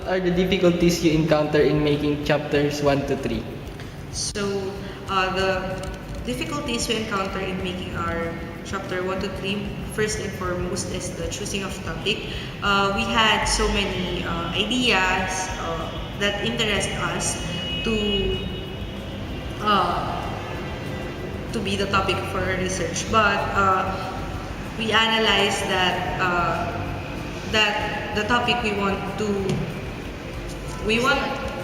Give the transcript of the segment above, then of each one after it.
What are the difficulties you encounter in making chapters 1 to 3? So, the difficulties we encounter in making our chapter 1 to 3, first and foremost, is the choosing of topic. We had so many ideas that interest us to be the topic for our research, but we analyzed that the topic we want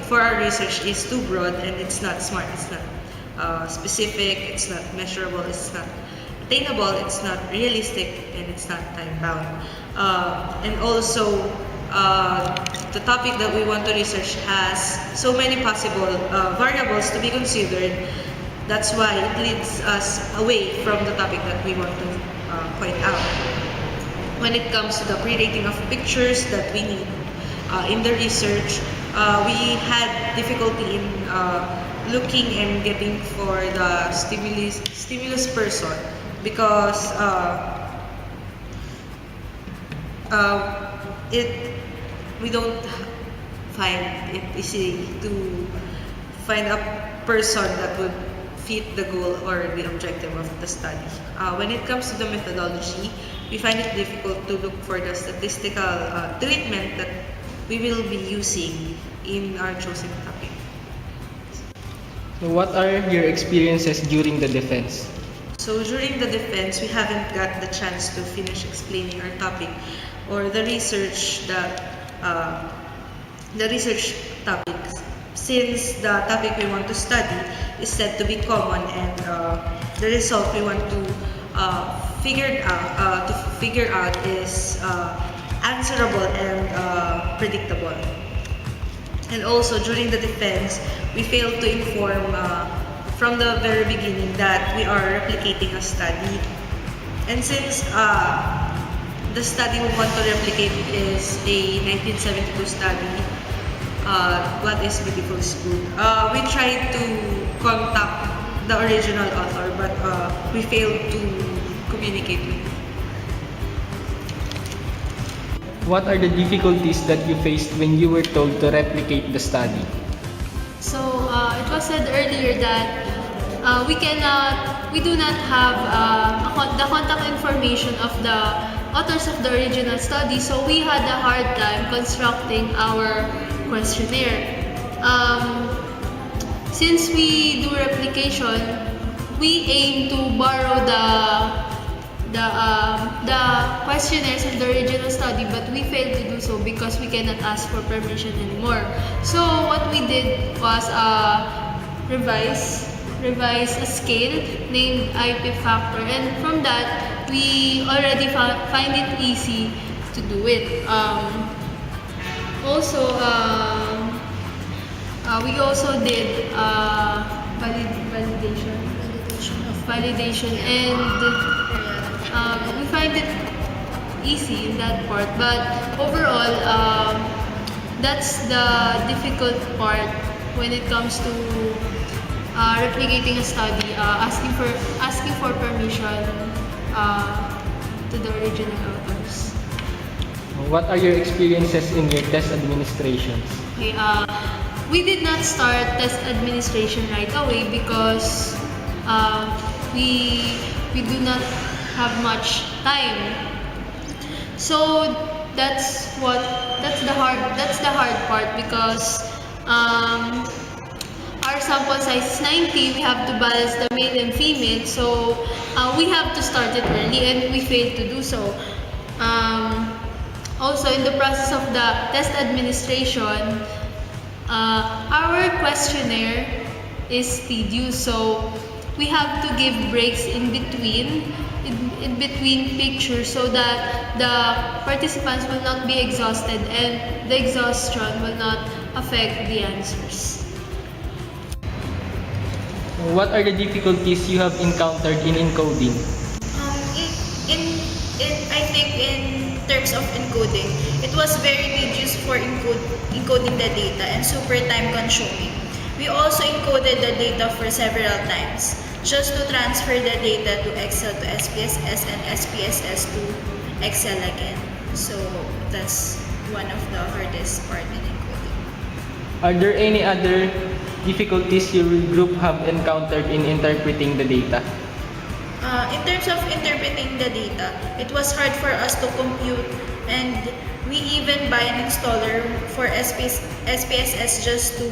for our research is too broad, and it's not smart, it's not specific, it's not measurable, it's not attainable, it's not realistic, and it's not time bound. And also, the topic that we want to research has so many possible variables to be considered. That's why it leads us away from the topic that we want to point out. When it comes to the pre-rating of pictures that we need in the research, we had difficulty in looking and getting for the stimulus person, because we don't find it easy to find a person that would fit the goal or the objective of the study. When it comes to the methodology, we find it difficult to look for the statistical treatment that we will be using in our chosen topic. So what are your experiences during the defense? So during the defense, we haven't got the chance to finish explaining our topic or the research topics, since the topic we want to study is said to be common, and the result we want to figure out is answerable and predictable. And also during the defense, we failed to inform from the very beginning that we are replicating a study. And since the study we want to replicate is a 1972 study, What is Beautiful is Good, we tried to contact the original author, but we failed to communicate with him. What are the difficulties that you faced when you were told to replicate the study? So it was said earlier that we do not have the contact information of the authors of the original study, so we had a hard time constructing our questionnaire. Since we do replication, we aim to borrow the questionnaires of the original study, but we failed to do so because we cannot ask for permission anymore. So what we did was revise a scale named IP factor, and from that we already find it easy to do it. We also did validation, and we find it easy in that part, but overall that's the difficult part when it comes to replicating a study, asking for permission to the original authors. What are your experiences in your test administrations? Okay, we did not start test administration right away because we do not have much time. So that's the hard part, because our sample size is 90. We have to balance the male and female, so we have to start it early, and we failed to do so. Also, in the process of the test administration, our questionnaire is tedious, so we have to give breaks in between pictures so that the participants will not be exhausted and the exhaustion will not affect the answers. What are the difficulties you have encountered in encoding? I think in terms of encoding, it was very tedious for encoding the data and super time consuming. We also encoded the data for several times just to transfer the data to Excel to SPSS and SPSS to Excel again. So that's one of the hardest part in encoding. Are there any other difficulties your group have encountered in interpreting the data? In terms of interpreting the data, it was hard for us to compute, and we even buy an installer for SPSS just to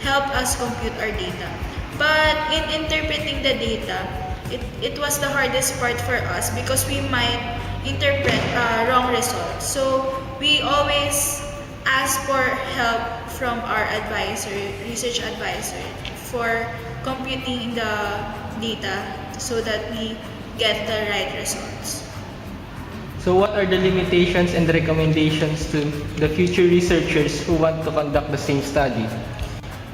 help us compute our data. But in interpreting the data, it was the hardest part for us because we might interpret wrong results. So we always ask for help from our advisor, research advisor, for computing the data so that we get the right results. So what are the limitations and recommendations to the future researchers who want to conduct the same study?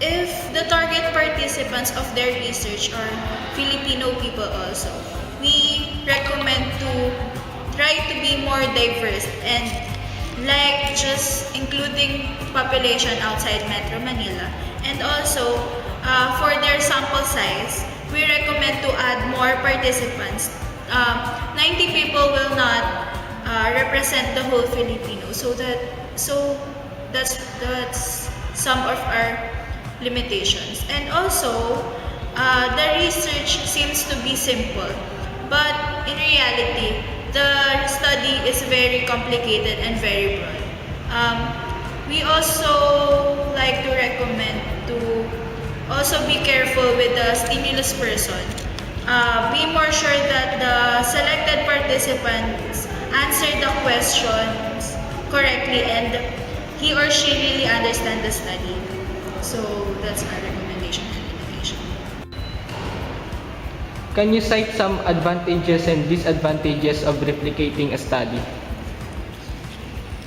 If the target participants of their research are Filipino people also, we recommend to try to be more diverse and like just including population outside Metro Manila. And also, for their sample size, we recommend to add more participants. 90 people will not represent the whole Filipino, so that's some of our limitations. And also, the research seems to be simple, but in reality, the study is very complicated and very broad. We also like to recommend to also be careful with the stimulus person. Be more sure that the selected participants answer the questions correctly and he or she really understand the study. So that's our recommendation and limitation. Can you cite some advantages and disadvantages of replicating a study?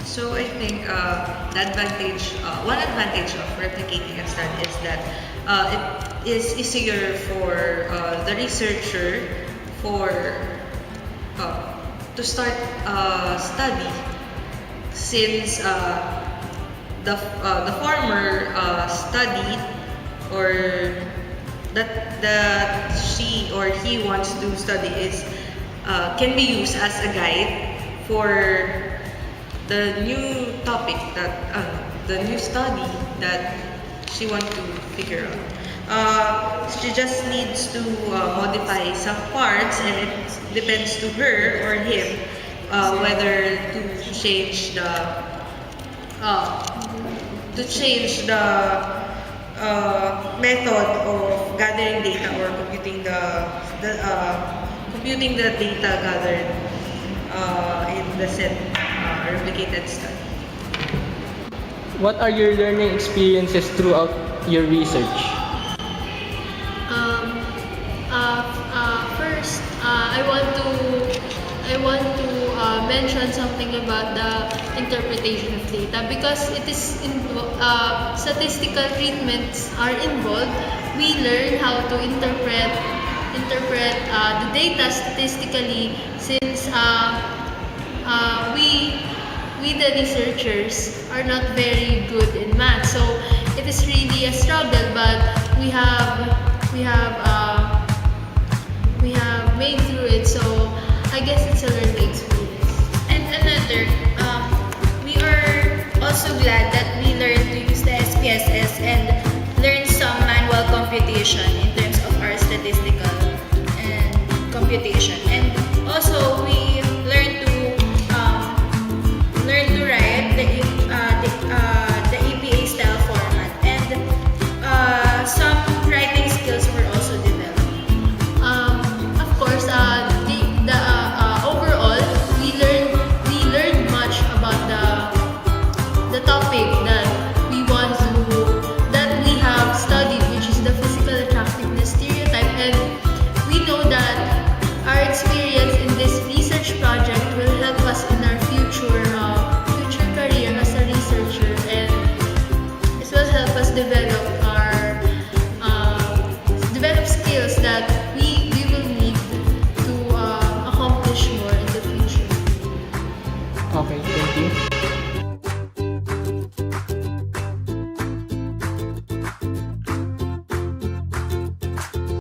So I think one advantage of replicating a study is that it is easier for the researcher to start a study since the former study or that she or he wants to study is can be used as a guide for the new topic the new study that she wants to figure out. She just needs to modify some parts, and it depends to her or him whether to change the method of gathering data or computing the data gathered in the said replicated study. What are your learning experiences throughout your research? First, I want to mention something about the interpretation of data because it is statistical treatments are involved. We learn how to interpret the data statistically since we the researchers are not very good in math, so it is really a struggle. But we have made through it, so I guess it's a learning experience. And another, we are also glad that we learned to use the SPSS and learn some manual computation in terms of our statistical and computation. And also we learned to write the EPA style format, and some writing skills were also developed. Of course, overall we learned much about the topic that we have studied, which is the physical attractiveness stereotype, and we know that our experience in this research project will help us in our future career as a researcher, and this will help us develop skills that we will need to accomplish more in the future. Okay, thank you.